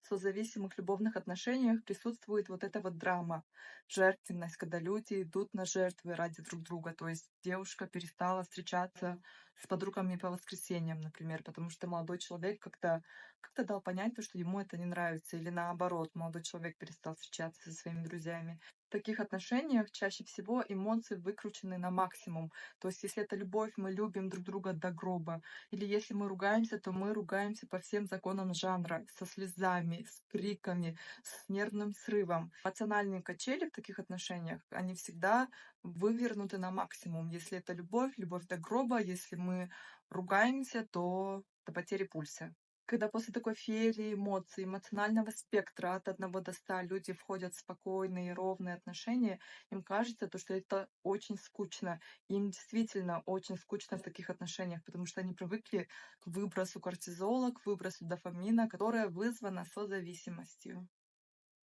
В созависимых любовных отношениях присутствует вот эта вот драма, жертвенность, когда люди идут на жертвы ради друг друга. То есть девушка перестала встречаться с подругами по воскресеньям, например, потому что молодой человек как-то дал понять то, что ему это не нравится, или наоборот, молодой человек перестал встречаться со своими друзьями. В таких отношениях чаще всего эмоции выкручены на максимум. То есть если это любовь, мы любим друг друга до гроба. Или если мы ругаемся, то мы ругаемся по всем законам жанра, со слезами, с криками, с нервным срывом. Эмоциональные качели в таких отношениях, они всегда вывернуты на максимум. Если это любовь, любовь до гроба. Если мы ругаемся, то до потери пульса. Когда после такой феерии эмоций, эмоционального спектра от 1 до 100 люди входят в спокойные, ровные отношения, им кажется, то, что это очень скучно. Им действительно очень скучно в таких отношениях, потому что они привыкли к выбросу кортизола, к выбросу дофамина, которое вызвано созависимостью.